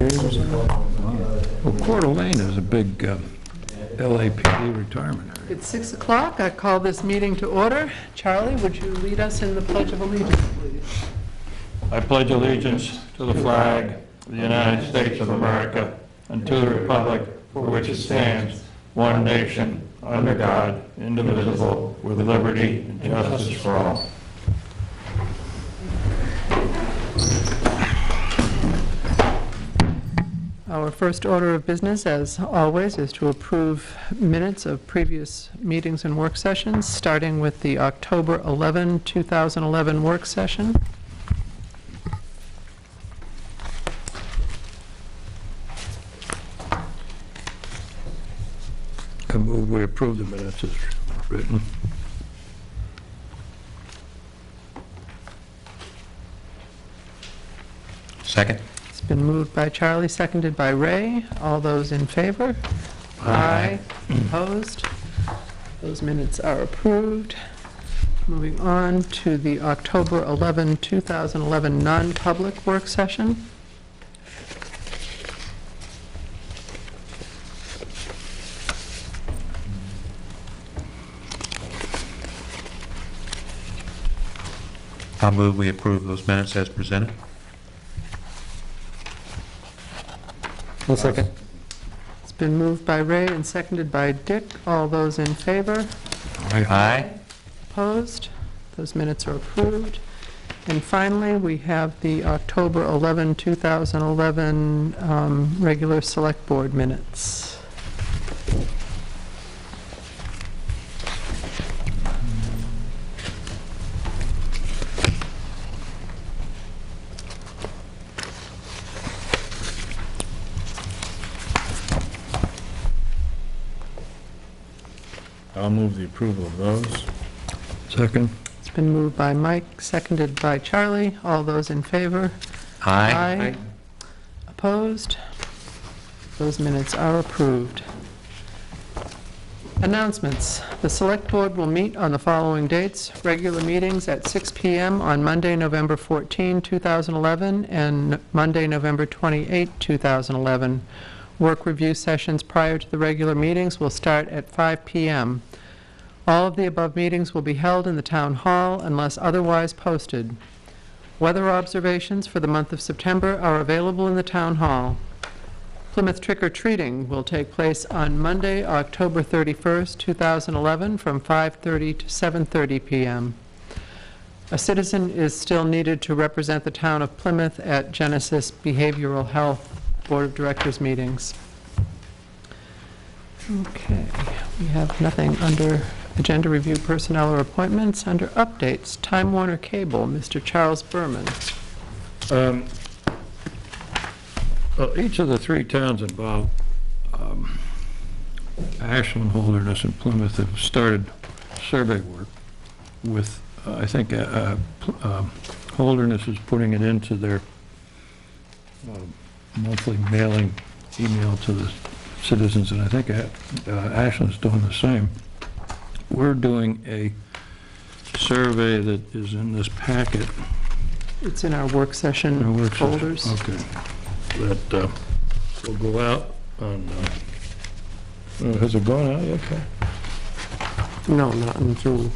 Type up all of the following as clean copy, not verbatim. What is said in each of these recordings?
days or something? Well, Coeur d'Alene is a big LAPD retirement area. It's 6 o'clock. I call this meeting to order. Charlie, would you lead us in the Pledge of Allegiance, please? I pledge allegiance to the flag of the United States of America and to the republic for which it stands, one nation, under God, indivisible, with liberty and justice for all. Our first order of business, as always, is to approve minutes of previous meetings and work sessions, starting with the October 11, 2011 work session. I move we approve the minutes as written. Second. It's been moved by Charlie, seconded by Ray. All those in favor? Aye. Opposed? Those minutes are approved. Moving on to the October 11, 2011 non-public work session. I'll move we approve those minutes as presented. One second. It's been moved by Ray and seconded by Dick. All those in favor? Aye. Opposed? Those minutes are approved. And finally, we have the October 11, 2011 regular select board minutes. I'll move the approval of those. Second. It's been moved by Mike, seconded by Charlie. All those in favor? Aye. Opposed? Those minutes are approved. Announcements. The Select Board will meet on the following dates. Regular meetings at 6 p.m. on Monday, November 14, 2011, and Monday, November 28, 2011. Work review sessions prior to the regular meetings will start at 5 p.m. All of the above meetings will be held in the Town Hall unless otherwise posted. Weather observations for the month of September are available in the Town Hall. Plymouth trick-or-treating will take place on Monday, October 31st, 2011, from 5:30 to 7:30 p.m. A citizen is still needed to represent the town of Plymouth at Genesis Behavioral Health Board of Directors meetings. Okay, we have nothing under agenda review, personnel, or appointments. Under updates, Time Warner Cable, Mr. Charles Berman. Well, each of the three towns involved, Ashland, Holderness, and Plymouth, have started survey work with, I think, Holderness is putting it into their monthly mailing email to the citizens, and I think Ashland's doing the same. We're doing a survey that is in this packet. It's in our work session folders. Okay. That will go out on, has it gone out yet? Okay. No, not until.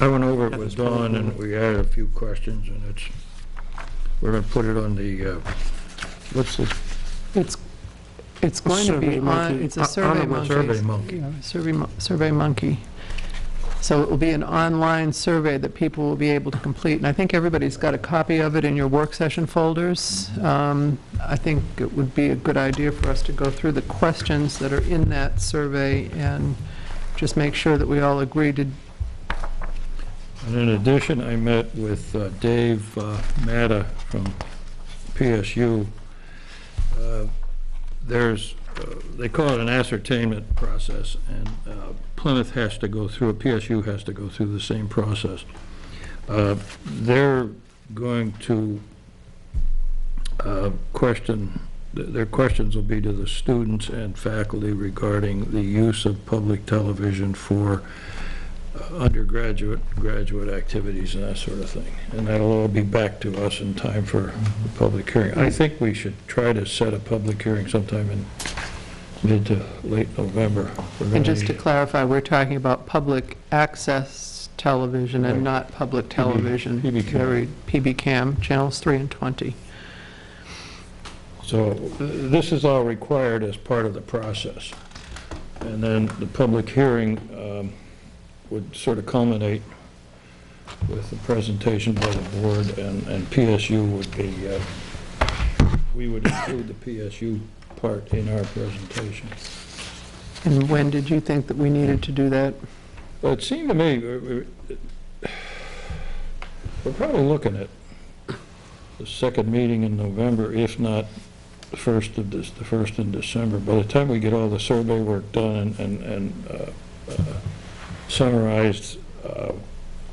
I went over it with Dawn, and we added a few questions, and we're going to put it on the, what's this? It's going to be on, it's a Survey Monkey. Survey Monkey. Yeah, Survey Monkey. So it will be an online survey that people will be able to complete, and I think everybody's got a copy of it in your work session folders. I think it would be a good idea for us to go through the questions that are in that survey and just make sure that we all agree to. And in addition, I met with Dave Matta from PSU. They call it an ascertainment process, and Plymouth has to go through, PSU has to go through the same process. They're going to their questions will be to the students and faculty regarding the use of public television for undergraduate, graduate activities and that sort of thing. And that'll all be back to us in time for the public hearing. I think we should try to set a public hearing sometime in mid to late November. And just to clarify, we're talking about public access television and not public television. PB Cam, channels 3 and 20. So this is all required as part of the process. And then the public hearing would sort of culminate with the presentation by the board, and PSU would be, we would include the PSU part in our presentation. And when did you think that we needed to do that? Well, it seemed to me, we're probably looking at the second meeting in November, if not the first in December. By the time we get all the survey work done and summarized,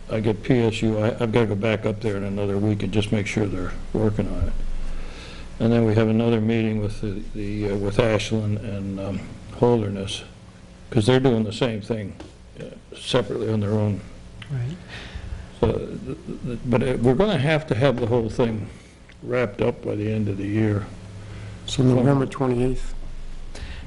I get PSU, I've got to go back up there in another week and just make sure they're working on it. And then we have another meeting with with Ashland and Holderness, because they're doing the same thing separately on their own. Right. So, but we're going to have the whole thing wrapped up by the end of the year. So November 28th.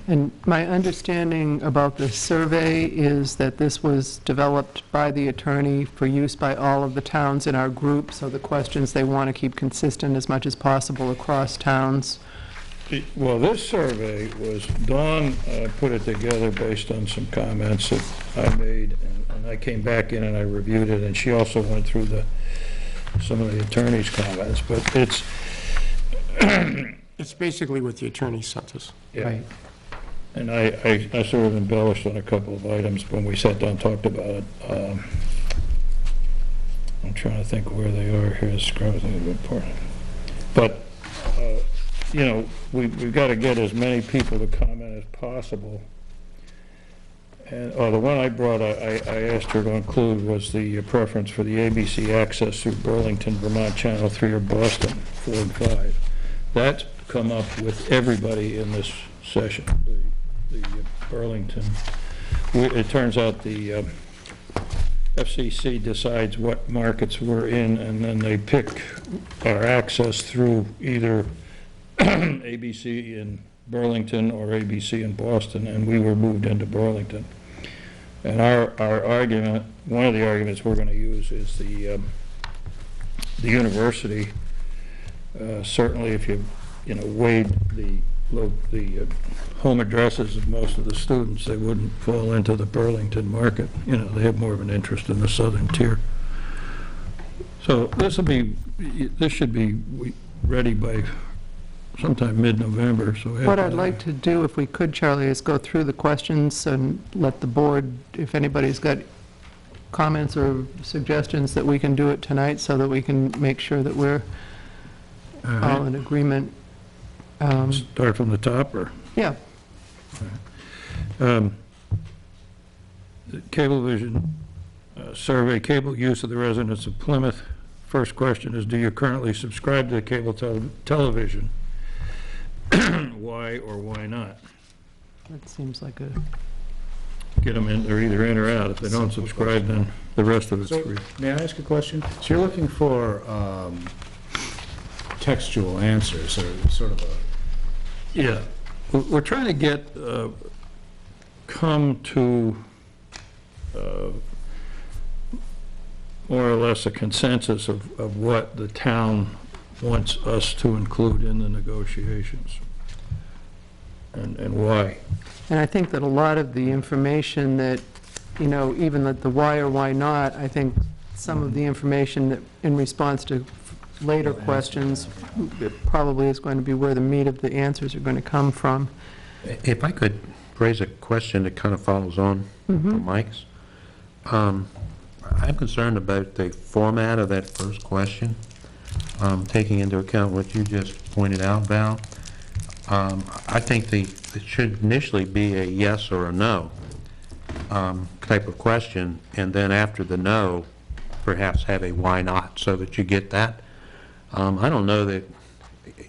And my understanding about this survey is that this was developed by the attorney for use by all of the towns in our group, so the questions they want to keep consistent as much as possible across towns. Well, this survey was, Dawn put it together based on some comments that I made, and I came back in and I reviewed it, and she also went through some of the attorney's comments, but it's... It's basically what the attorney sent us. Yeah. Right. And I sort of embellished on a couple of items when we sat down and talked about it. I'm trying to think where they are here. Scrub is important. But, you know, we've got to get as many people to comment as possible. And the one I brought, I asked her to include was the preference for the ABC access through Burlington, Vermont, Channel 3, or Boston, 4 and 5. That's come up with everybody in this session, the Burlington. It turns out the FCC decides what markets we're in, and then they pick our access through either ABC in Burlington or ABC in Boston, and we were moved into Burlington. And our argument, one of the arguments we're going to use is the university. Certainly, if you weighed the home addresses of most of the students, they wouldn't fall into the Burlington market. They have more of an interest in the southern tier. So this should be ready by sometime mid-November. So What I'd like to do, if we could, Charlie, is go through the questions and let the board, if anybody's got comments or suggestions, that we can do it tonight so that we can make sure that we're all in agreement. Start from the top, or? Yeah. The Cablevision survey, cable use of the residents of Plymouth. First question is, do you currently subscribe to cable television? Why or why not? That seems like a... Get them in, they're either in or out. If they don't subscribe, then the rest of it's free. May I ask a question? So you're looking for textual answers, or sort of a... Yeah. We're trying to get, come to more or less a consensus of what the town wants us to include in the negotiations, and why. And I think that a lot of the information that, even the why or why not, I think some of the information that in response to later questions, it probably is going to be where the meat of the answers are going to come from. If I could raise a question that kind of follows on from Mike's. I'm concerned about the format of that first question, taking into account what you just pointed out, Val. I think it should initially be a yes or a no type of question, and then after the no, perhaps have a why not, so that you get that. I don't know that,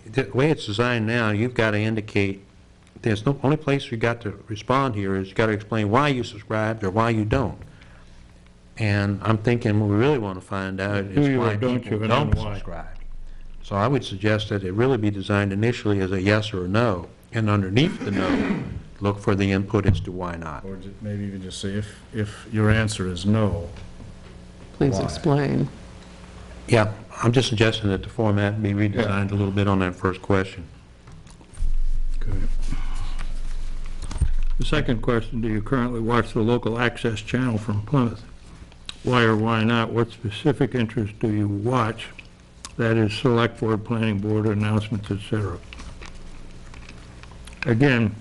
the way it's designed now, you've got to indicate, there's no, only place you got to respond here is you got to explain why you subscribed or why you don't. And I'm thinking what we really want to find out Do is you or why don't people you, and then don't why? subscribe. So I would suggest that it really be designed initially as a yes or a no, and underneath the no, look for the input as to why not. Or maybe even just say, if your answer is no, Please Why? explain. Yeah, I'm just suggesting that the format be redesigned a little bit on that first question. Okay. The second question, do you currently watch the local access channel from Plymouth? Why or why not? What specific interest do you watch? That is, select board, planning board, announcements, etc. Again,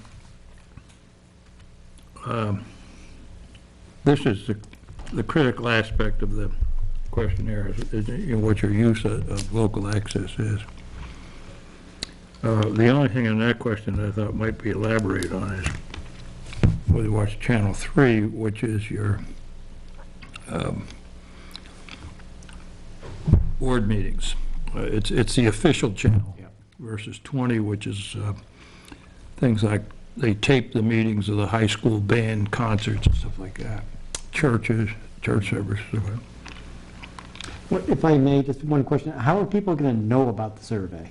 this is the critical aspect of the questionnaire, is you know, what your use of local access is. The only thing in that question that I thought might be elaborated on is whether you watch Channel 3, which is your board meetings. It's the official channel versus 20, which is things like they tape the meetings of the high school band concerts and stuff like that. Churches, church services. If I may, just one question. How are people going to know about the survey?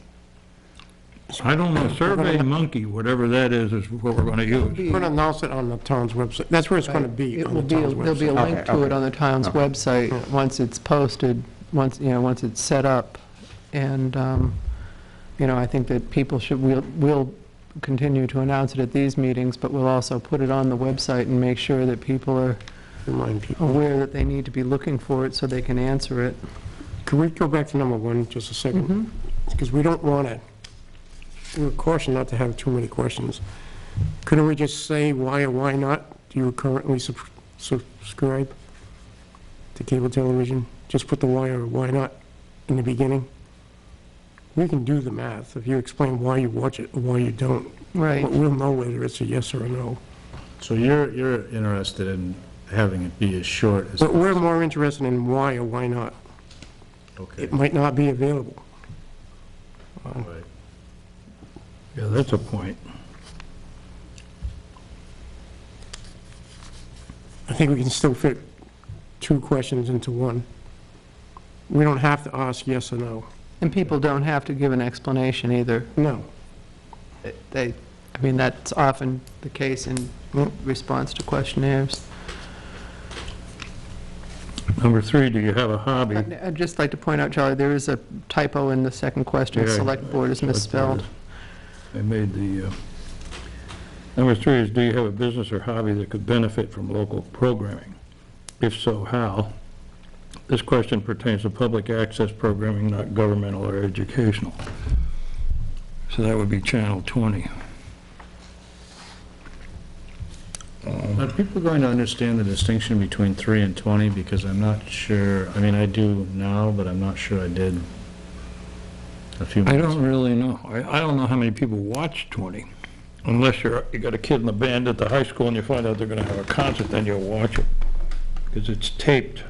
I don't know, Survey Monkey, whatever that is what we're going to use. We're going to announce it on the town's website. That's where it's going to be, It on will the be, town's there'll be a website. link to it on the town's website once it's posted, once it's set up. And, I think that people we'll continue to announce it at these meetings, but we'll also put it on the website and make sure that people are Remind people. aware that they need to be looking for it so they can answer it. Can we go back to number one just a second? Because we don't want to, we're cautioned not to have too many questions. Couldn't we just say why or why not? Do you currently subscribe to cable television? Just put the why or why not in the beginning. We can do the math if you explain why you watch it or why you don't. Right. But we'll know whether it's a yes or a no. so you're interested in having it be as short as But we're possible. more interested in why or why not. Okay, It might not be available. right. Yeah, that's a point. I think we can still fit two questions into one. We don't have to ask yes or no. And people don't have to give an explanation either. No. That's often the case in response to questionnaires. Number 3, do you have a hobby? I'd just like to point out, Charlie, there is a typo in the second question. Yeah, Select board is misspelled. They made the, number 3 is, do you have a business or hobby that could benefit from local programming? If so, how? This question pertains to public access programming, not governmental or educational. So that would be Channel 20. Are people going to understand the distinction between 3 and 20? Because I'm not sure, I mean, I do now, but I'm not sure I did a few I minutes. don't really know. I don't know how many people watch 20. Unless you got a kid in the band at the high school and you find out they're going to have a concert, then you'll watch it. Because it's taped.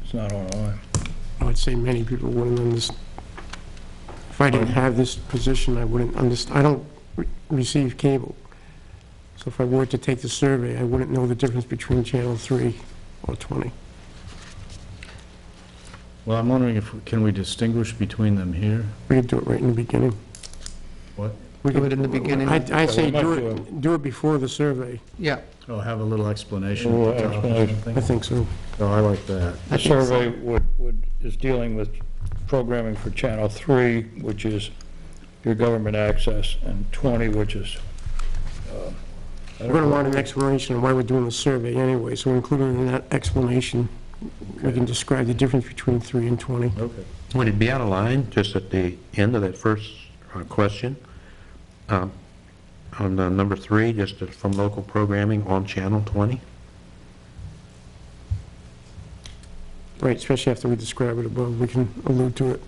It's not online. I would say many people wouldn't understand. If I didn't have this position, I wouldn't understand. I don't receive cable. So if I were to take the survey, I wouldn't know the difference between Channel 3 or 20. Well, I'm wondering can we distinguish between them here? We could do it right in the beginning. What? We Do could- it in the beginning. I say we might do it before the survey. Yeah. Oh, have a little explanation A little at the top or explanation. I something? think so. Oh, I like that. The survey is dealing with programming for Channel 3, which is your government access, and 20, which is... We're going to want an explanation of why we're doing the survey anyway, so including in that explanation, we can describe the difference between 3 and 20. Okay. Would it be out of line, just at the end of that first question, on number 3, just from local programming on Channel 20? Right, especially after we describe it above, we can allude to it.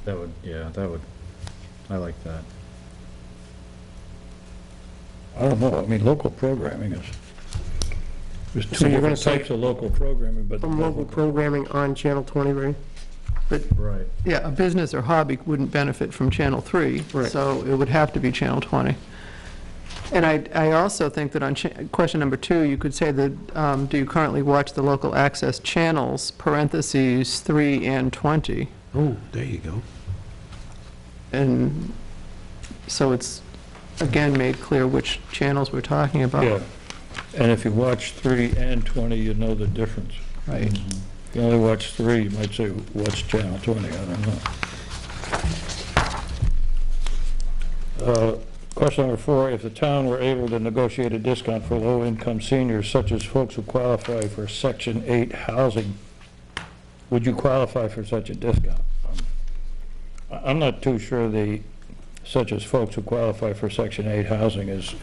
That would, I like that. I don't know, I mean, local programming is... There's So two you're gonna different say types of local programming, but... From local programming on Channel 20, right? Right. Yeah, a business or hobby wouldn't benefit from Channel 3, Right. so it would have to be Channel 20. And I also think that on question number 2, you could say that, do you currently watch the local access channels, parentheses, 3 and 20? Oh, there you go. And so it's, again, made clear which channels we're talking about. Yeah, and if you watch 3 and 20, you know the difference. Right. If you only watch 3, you might say, watch channel 20, I don't know. Question number 4, if the town were able to negotiate a discount for low-income seniors, such as folks who qualify for Section 8 housing, would you qualify for such a discount? I'm not too sure such as folks who qualify for Section 8 housing is,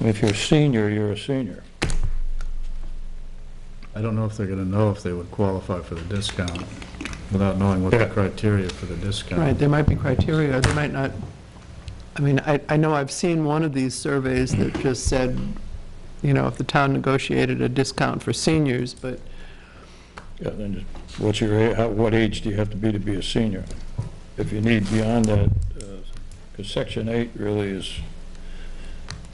if you're a senior, you're a senior. I don't know if they're gonna know if they would qualify for the discount without knowing what the Yeah. criteria for the discount. Right, there might be criteria, they might not, I mean, I know I've seen one of these surveys that just said, you know, if the town negotiated a discount for seniors, but, Yeah, then what's what age do you have to be a senior? If you need beyond that, because Section 8 really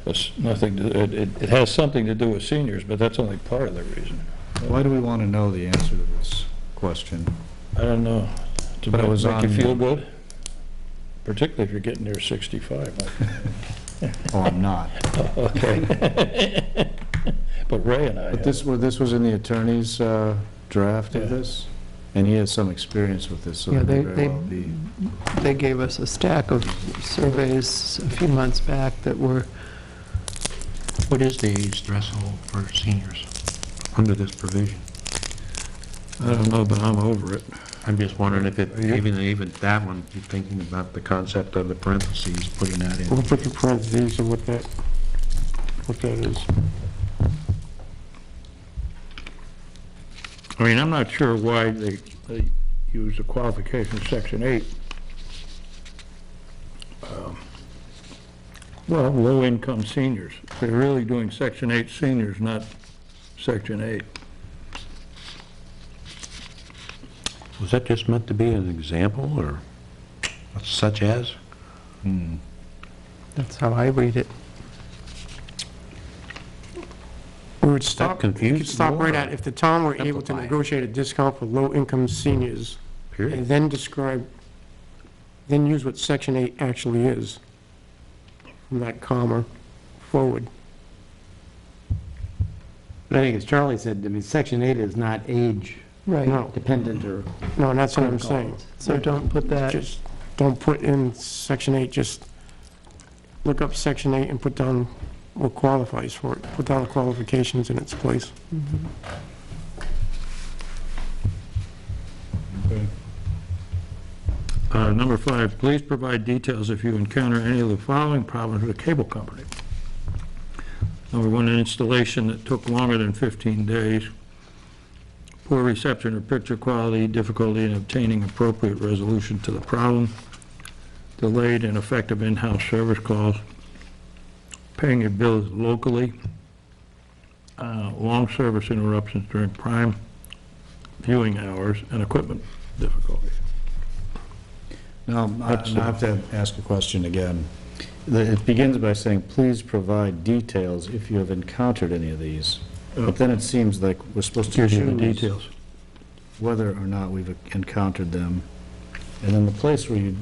has nothing to, it has something to do with seniors, but that's only part of the reason. Why do we want to know the answer to this question? I don't know. To But it was make you on- feel good? Particularly if you're getting near 65. Oh, I'm not. Okay. But Ray and I But have. this was in the attorney's draft Yeah. of this? And he has some experience with this, so Yeah, it may they- very they- well be. they gave us a stack of surveys a few months back that were, What is the age threshold for seniors under this provision? I don't know, but I'm over it. I'm just wondering if it, Are you? even that one, you're thinking about the concept of the parentheses, putting that in. We'll put the parentheses of what that is. I mean, I'm not sure why they use the qualification of Section 8. Well, low-income seniors. They're really doing Section 8 seniors, not Section 8. Was that just meant to be an example, or such as? that's how I read it. We would stop, we confuse could stop more right or at, if the town were able to simplify? negotiate a discount for low-income seniors, Period. and then describe, then use what Section 8 actually is, from that comma forward. But I think as Charlie said, I mean, Section 8 is not age Right. No, dependent or. no, and that's what I'm saying. So don't put that, Just don't put in Section 8, just look up Section 8 and put down what qualifies for it. Put down the qualifications in its place. Number 5, please provide details if you encounter any of the following problems with a cable company. Number 1, an installation that took longer than 15 days, poor reception or picture quality, difficulty in obtaining appropriate resolution to the problem, delayed and effective in-house service calls, paying your bills locally, long service interruptions during prime viewing hours, and equipment difficulties. Now, I have to ask a question again. It begins by saying, please provide details if you have encountered any of these. But then it seems like we're supposed to Here's the choose details. whether or not we've encountered them. And then the place where you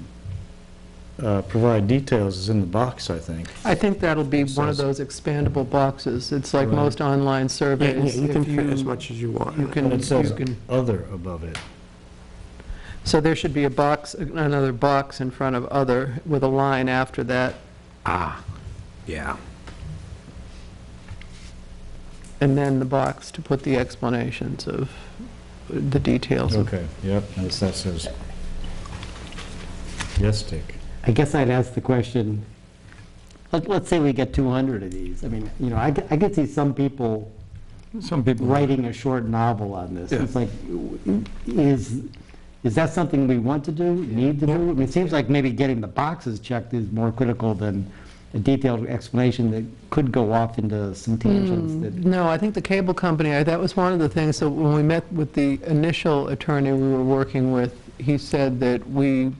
provide details is in the box, I think. I think that'll be one of those expandable boxes. It's like Right. most online Yeah, surveys. you can If fit as much as you want. You can, And it says you can, other above it. so there should be a box, another box in front of other with a line after that, Ah, yeah. and then the box to put the explanations of the details. Okay, yep, and that says, yes, Dick. I guess I'd ask the question, let's say we get 200 of these. I mean, you know, I could see some people Some people. writing a short novel on this. Yeah. It's like, is that something we want to do, need to do? I mean, it seems like maybe getting the boxes checked is more critical than a detailed explanation that could go off into some tangents that. No, I think the cable company, that was one of the things, so when we met with the initial attorney we were working with, he said that we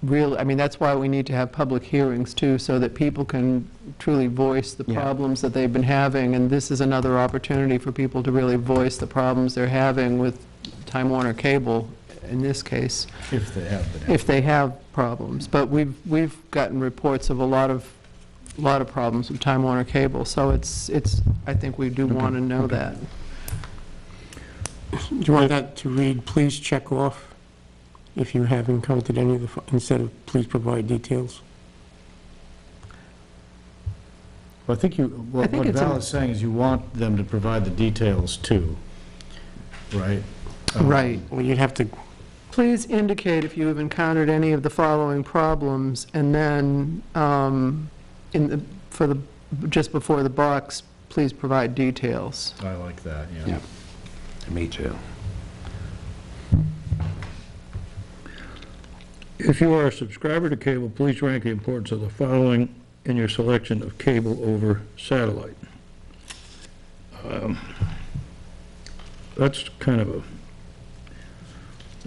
really, I mean, that's why we need to have public hearings too, so that people can truly voice the Yeah. problems that they've been having, and this is another opportunity for people to really voice the problems they're having with Time Warner Cable, in this case, If they have been. if they have problems. But we've gotten reports of a lot of problems with Time Warner Cable, so I think we do want to know that. Do you want that to read, please check off if you have encountered any of the, instead of please provide details? Well, I think what think it's Val a- is saying is you want them to provide the details too, right? Right. Well, you'd have to, Please indicate if you have encountered any of the following problems, and then, just before the box, please provide details. I like that, Yeah. Me too. If you are a subscriber to cable, please rank the importance of the following in your selection of cable over satellite. That's kind of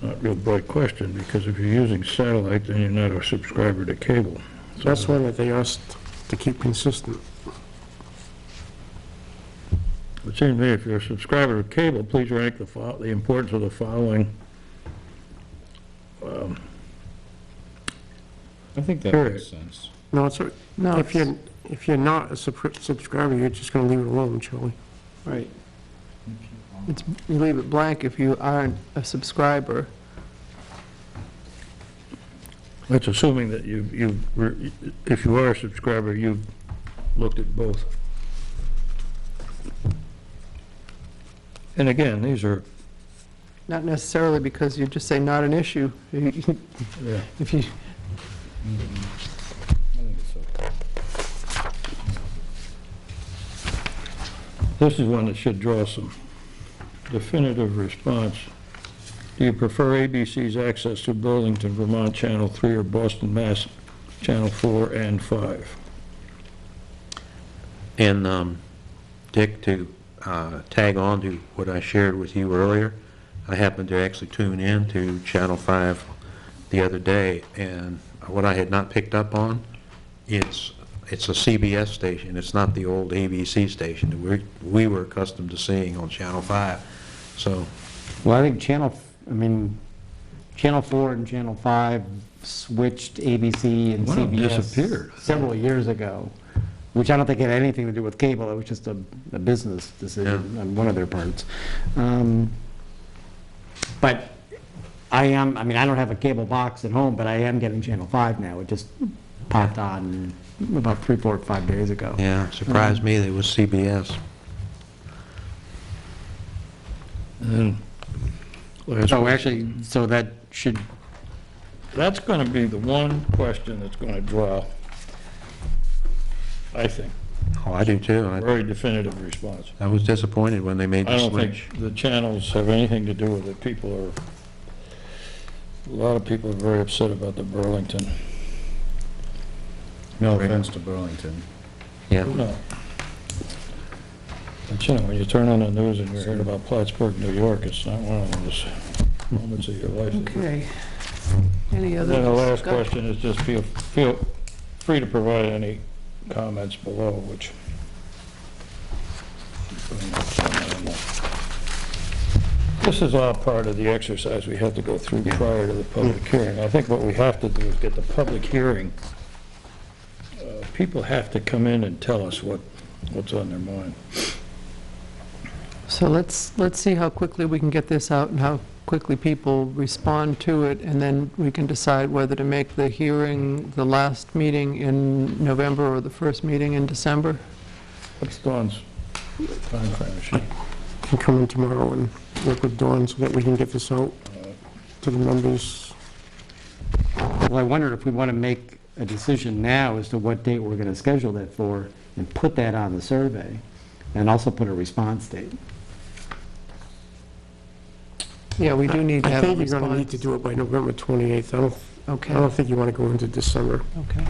a not real bright question, because if you're using satellite, then you're not a subscriber to cable. So that's one that they asked to keep consistent. it seems to me if you're a subscriber to cable, please rank the importance of the following. I think that Period. makes sense. No, it's, No, if you're not a subscriber, you're just gonna leave it alone, Charlie. right. You leave it blank if you aren't a subscriber. That's assuming that if you are a subscriber, you've looked at both. And again, these are, Not necessarily because you just say not an issue. yeah, If you, I think it's okay. this is one that should draw some definitive response. Do you prefer ABC's access to Burlington, Vermont Channel 3 or Boston, Mass Channel 4 and 5? And Dick, to tag on to what I shared with you earlier, I happened to actually tune in to Channel 5 the other day, and what I had not picked up on, it's a CBS station. It's not the old ABC station that we were accustomed to seeing on Channel 5. So, Well, I think Channel 4 and Channel 5 switched ABC and One of them CBS disappeared. several years ago, which I don't think had anything to do with cable. It was just a business decision on one of their parts. But I don't have a cable box at home, but I am getting Channel 5 now. It just popped on about 3, 4, 5 days ago. yeah, surprised me that it was CBS. And last So question. actually, so that should, That's going to be the one question that's going to draw, I think, Oh, I do too. a very definitive response. I was disappointed when they made I the don't switch. think the channels have anything to do with it. A lot of people are very upset about the Burlington. No offense to Burlington. Yeah. No. But you know, when you turn on the news and you're hearing about Plattsburgh, New York, it's not one of those moments of your life. okay. Any And other? then the last discuss- question is just feel free to provide any comments below, which. This is all part of the exercise we have to go through prior to the public hearing. I think what we have to do is get the public hearing. People have to come in and tell us what's on their mind. So let's see how quickly we can get this out and how quickly people respond to it, and then we can decide whether to make the hearing the last meeting in November or the first meeting in December. What's Dawn's timeframe? She Can come in tomorrow and work with Dawn so that we can get this out to the members. well, I wondered if we want to make a decision now as to what date we're going to schedule that for, and put that on the survey, and also put a response date. Yeah, we do need to I have a think you're gonna need response. to do it by November 28th. I Okay, don't think you wanna go into December, okay,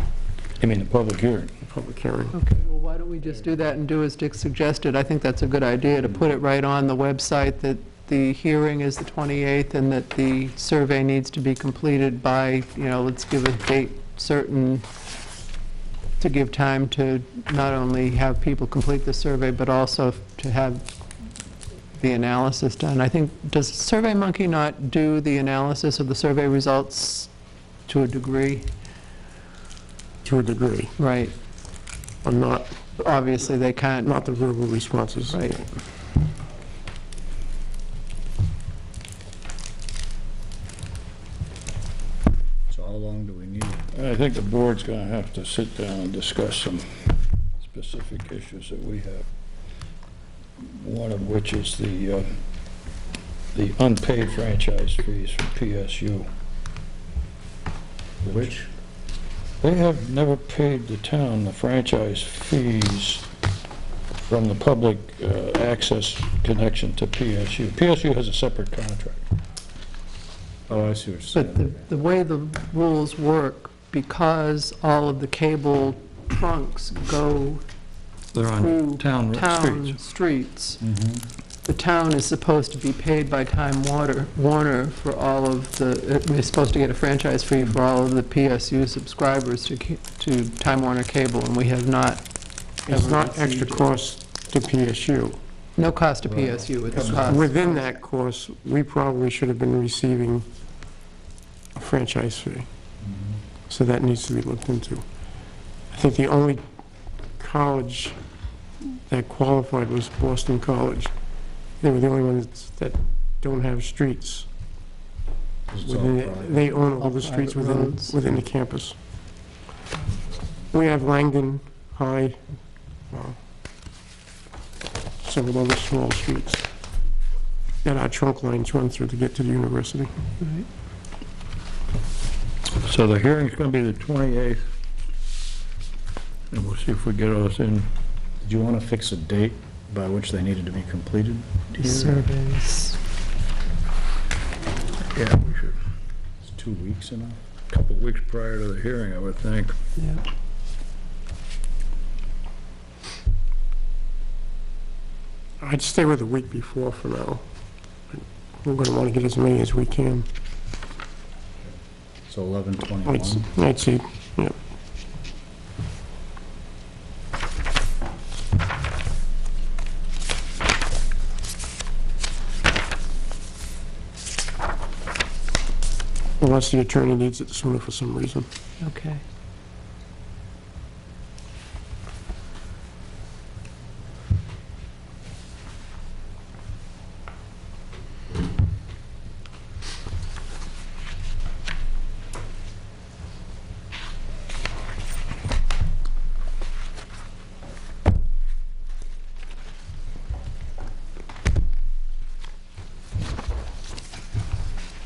You mean the public hearing? public hearing. okay. Well, why don't we just do that and do as Dick suggested? I think that's a good idea, to put it right on the website that the hearing is the 28th and that the survey needs to be completed by, let's give a date certain to give time to not only have people complete the survey, but also to have the analysis done. I think, does SurveyMonkey not do the analysis of the survey results to a degree? To a degree, Right. or not, Obviously, they can't. not the verbal responses. Right. So how long do we need? I think the board's gonna have to sit down and discuss some specific issues that we have. One of which is the unpaid franchise fees from PSU. Which? They have never paid the town the franchise fees from the public access connection to PSU. PSU has a separate contract. Oh, I see what you're But saying. the way the rules work, because all of the cable trunks go They're through on town streets. streets, Mhm. the town is supposed to be paid by Time Warner for all of the, we're supposed to get a franchise fee for all of the PSU subscribers to Time Warner Cable, and we have not It's ever not extra received it. cost to PSU. No cost to PSU, it's cost. Within that cost, we probably should have been receiving a franchise fee. So that needs to be looked into. I think the only college that qualified was Boston College. They were the only ones that don't have streets. It's all Within private. They own all the streets Private within, roads. within the campus. We have Langdon High, several other small streets that our trunk lines run through to get to the university. Right. So the hearing's gonna be the 28th, and we'll see if we get those in. Did you want to fix a date by which they needed to be completed? Surveys. Yeah, we should. Is 2 weeks enough? A couple weeks prior to the hearing, I would think. Yeah. I'd stay with the week before for now. We're going to want to get as many as we can. So 11/21? I'd say, yeah. Unless the attorney needs it sooner for some reason. Okay.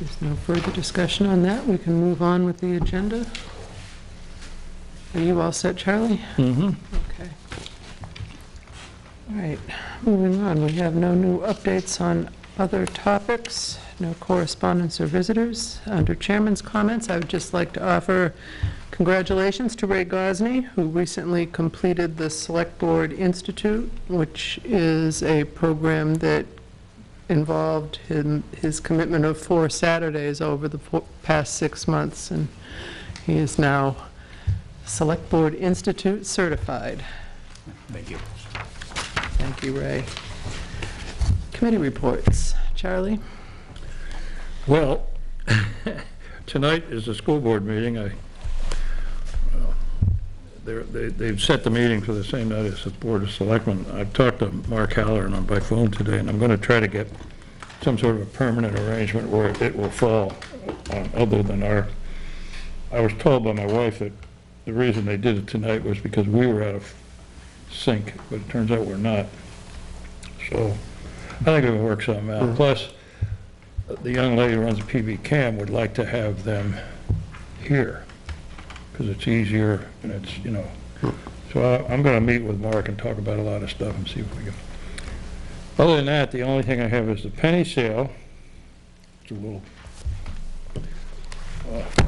There's no further discussion on that. We can move on with the agenda. Are you all set, Charlie? Mm-hmm. Okay. All right, moving on. We have no new updates on other topics, no correspondence or visitors. Under Chairman's comments, I would just like to offer congratulations to Ray Gosney, who recently completed the Selectboard Institute, which is a program that involved his commitment of 4 Saturdays over the past 6 months, and he is now Select Board Institute certified. Thank you. Thank you, Ray. Committee reports. Charlie? Well, tonight is the school board meeting. They've set the meeting for the same night as the Board of Selectmen. I've talked to Mark Halloran on by phone today, and I'm going to try to get some sort of a permanent arrangement where it will fall on other than our... I was told by my wife that the reason they did it tonight was because we were out of sync, but it turns out we're not. So I think it'll work something out. Plus, the young lady who runs the PB Cam would like to have them here, because it's easier and it's, you know. So I'm going to meet with Mark and talk about a lot of stuff and see if we can. Other than that, the only thing I have is the penny sale. It's a little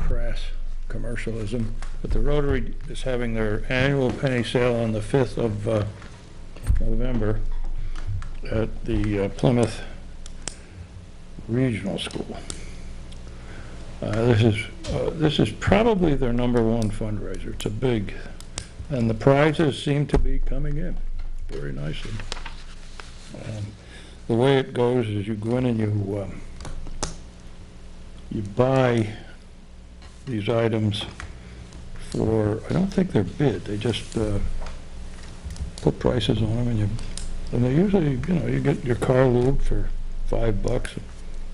crass commercialism, but the Rotary is having their annual penny sale on the 5th of November at the Plymouth Regional School. This is probably their #1 fundraiser. It's a big And the prizes seem to be coming in very nicely. The way it goes is you go in and you buy these items for, I don't think they're bid, they just put prices on them, and they usually, you get your car lube for $5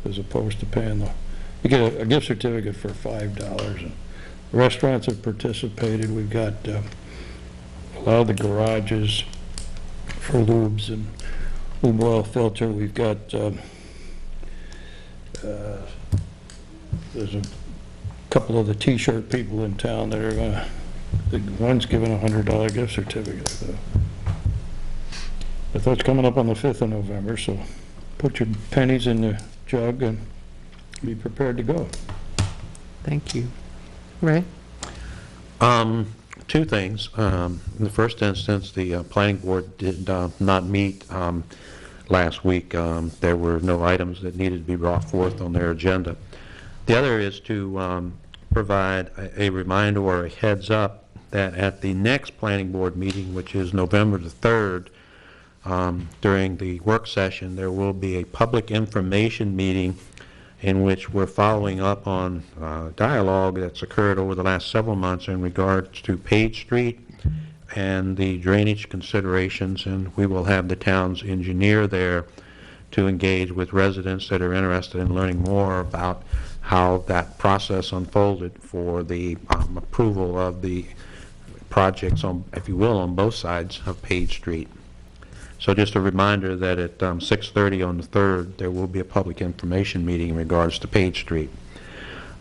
as opposed to paying you get a gift certificate for $5. And restaurants have participated. We've got a lot of the garages for lubes and lube oil filter. We've got there's a couple of the t-shirt people in town that are gonna, one's giving a $100 gift certificate. But that's coming up on the 5th of November, so put your pennies in the jug and be prepared to go. Thank you. Ray? Two things. In the first instance, the planning board did not meet last week. There were no items that needed to be brought forth on their agenda. The other is to provide a reminder or a heads up that at the next planning board meeting, which is November the 3rd, during the work session, there will be a public information meeting in which we're following up on dialogue that's occurred over the last several months in regards to Page Street and the drainage considerations, and we will have the town's engineer there to engage with residents that are interested in learning more about how that process unfolded for the approval of the projects, on, if you will, on both sides of Page Street. So just a reminder that at 6:30 on the 3rd, there will be a public information meeting in regards to Page Street.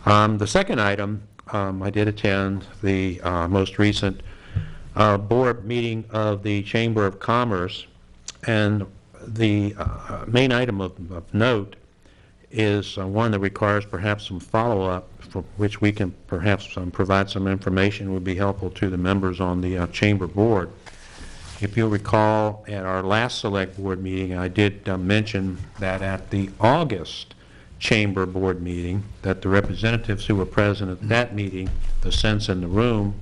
The second item, I did attend the most recent board meeting of the Chamber of Commerce, and the main item of note is one that requires perhaps some follow-up, for which we can perhaps provide some information would be helpful to the members on the Chamber board. If you'll recall, at our last select board meeting, I did mention that at the August Chamber board meeting, that the representatives who were present at that meeting, the sense in the room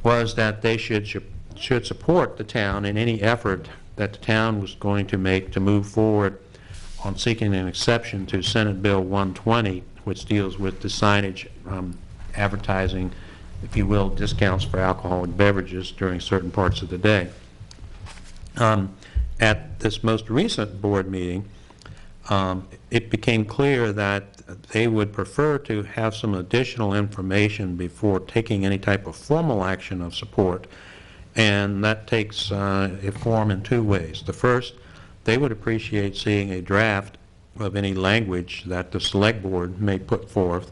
was that they should support the town in any effort that the town was going to make to move forward on seeking an exception to Senate Bill 120, which deals with the signage advertising, if you will, discounts for alcoholic beverages during certain parts of the day. At this most recent board meeting, it became clear that they would prefer to have some additional information before taking any type of formal action of support, and that takes a form in two ways. The first, they would appreciate seeing a draft of any language that the select board may put forth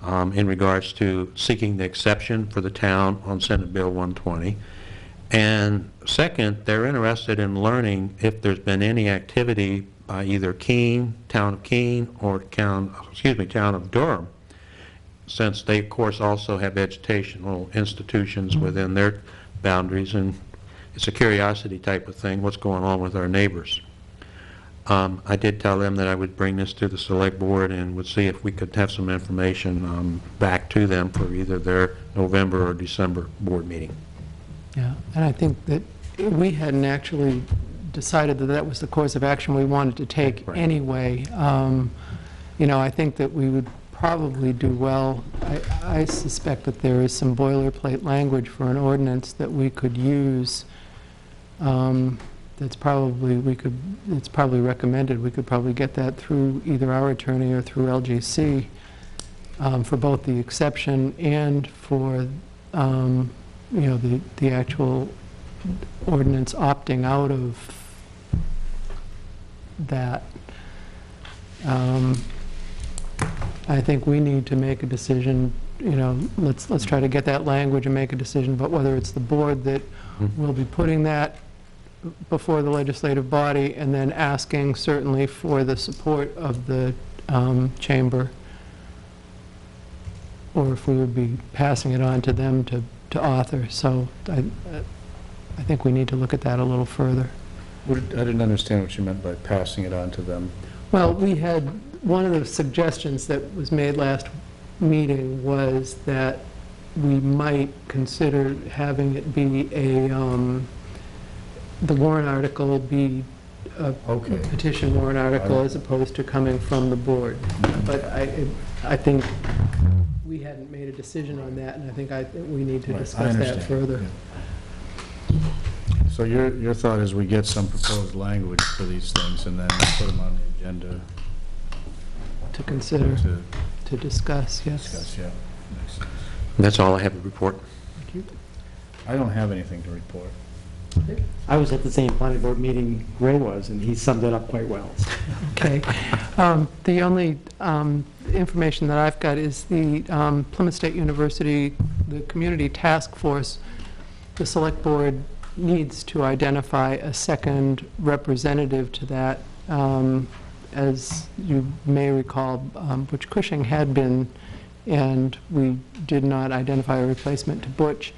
in regards to seeking the exception for the town on Senate Bill 120. And second, they're interested in learning if there's been any activity by either Keene, town of Keene, or town of Durham, since they, of course, also have educational institutions within their boundaries, and it's a curiosity type of thing, what's going on with our neighbors. I did tell them that I would bring this to the select board and would see if we could have some information back to them for either their November or December board meeting. Yeah, and I think that we hadn't actually decided that that was the course of action we wanted to take anyway. I think that we would probably do well. I suspect that there is some boilerplate language for an ordinance that we could use. It's probably recommended. We could probably get that through either our attorney or through LGC for both the exception and for the actual ordinance opting out of that. I think we need to make a decision. Let's try to get that language and make a decision about whether it's the board that will be putting that before the legislative body and then asking certainly for the support of the chamber, or if we would be passing it on to them to author. So I think we need to look at that a little further. I didn't understand what you meant by passing it on to them. Well, we had, one of the suggestions that was made last meeting was that we might consider having it be the warrant article be a Okay. petition warrant article as opposed to coming from the board. But I think we hadn't made a decision on that, and I think we need to Right, I discuss that understand, further. yeah. So your thought is we get some proposed language for these things and then put them on the agenda To consider, to to discuss, yes. discuss, yeah. Makes sense. That's all I have to report. Thank you. I don't have anything to report. I was at the same planning board meeting Ray was, and he summed it up quite well. Okay. The only information that I've got is the Plymouth State University, the Community Task Force. The Select Board needs to identify a second representative to that. As you may recall, Butch Cushing had been, and we did not identify a replacement to Butch.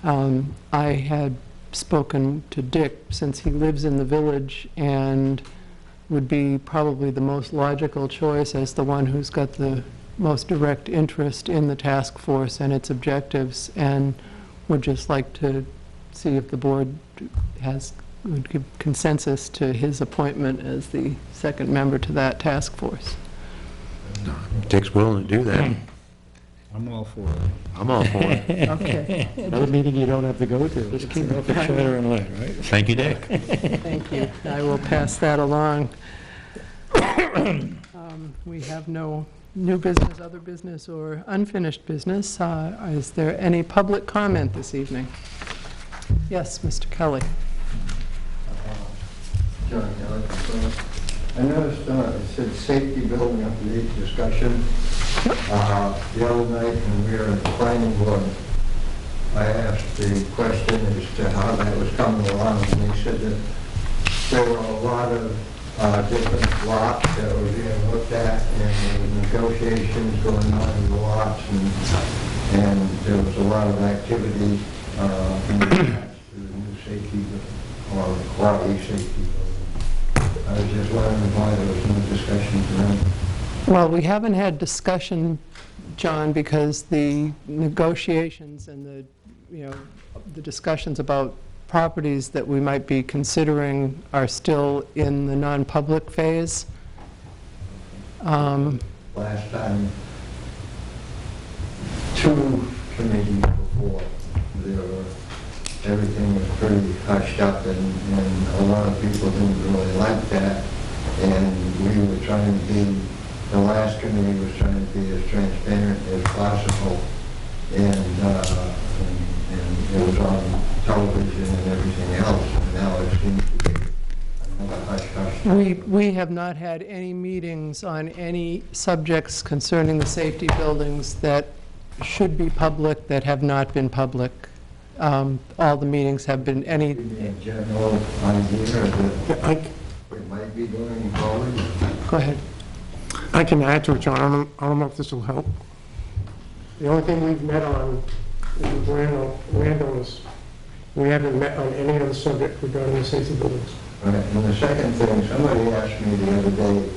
I had spoken to Dick, since he lives in the village and would be probably the most logical choice as the one who's got the most direct interest in the task force and its objectives, and would just like to see if the board would give consensus to his appointment as the second member to that task force. Dick's willing to do that. I'm all for it. I'm all for it. Okay. Another meeting you don't have to go to. Just keep up the chatter and light, right? Thank you, Dick. Thank you. I will pass that along. We have no new business, other business, or unfinished business. Is there any public comment this evening? Yes, Mr. Kelly. John Kelly. I noticed it said safety building update discussion. The other night when we were at the planning board, I asked the question as to how that was coming along, and they said that there were a lot of different lots that were being looked at, and there were negotiations going on in the lots, and there was a lot of activity in regards to the new safety or quality safety building. I was just wondering why there was no discussion tonight. Well, we haven't had discussion, John, because the negotiations and the discussions about properties that we might be considering are still in the non-public phase. Last time, 2 committees before, everything was pretty hushed up, and a lot of people didn't really like that. And we were trying to be, the last committee was trying to be as transparent as possible. And it was on television and everything else, and now it seems to be another hush-hush. We have not had any meetings on any subjects concerning the safety buildings that should be public that have not been public. All the meetings have been any... Give me a general idea that it might be going forward. Go ahead. I can add to it, John. I don't know if this will help. The only thing we've met on is the landowners. We haven't met on any other subject regarding the safety buildings. Right, and the second thing, somebody asked me the other day,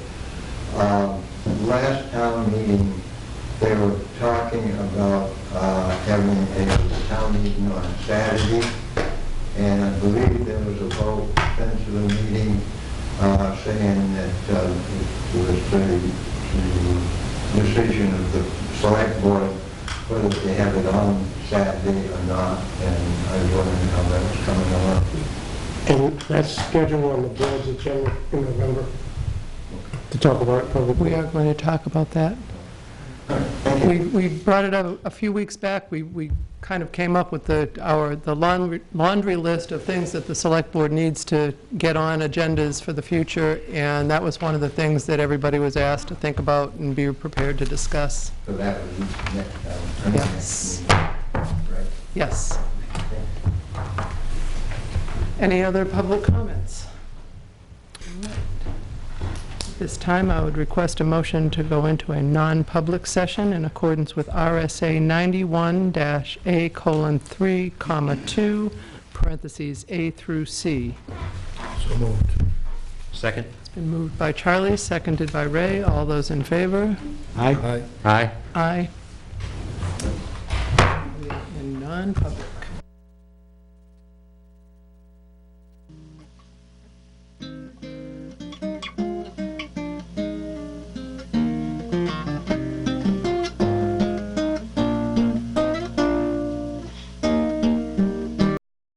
last town meeting, they were talking about having a town meeting on Saturday, and I believe there was a vote sent to the meeting saying that it was the decision of the select board whether they have it on Saturday or not, and I was wondering how that was coming along. And that's scheduled on the board's agenda in November to talk about it publicly. We are going to talk about that. We brought it up a few weeks back. We kind of came up with the laundry list of things that the select board needs to get on agendas for the future, and that was one of the things that everybody was asked to think about and be prepared to discuss. So that was next Yes. right? Yes. Any other public comments? All right. At this time, I would request a motion to go into a non-public session in accordance with RSA 91-A:3, 2, parentheses A through C. So moved. Second? It's been moved by Charlie, seconded by Ray. All those in favor? Aye. Aye. Aye. non-public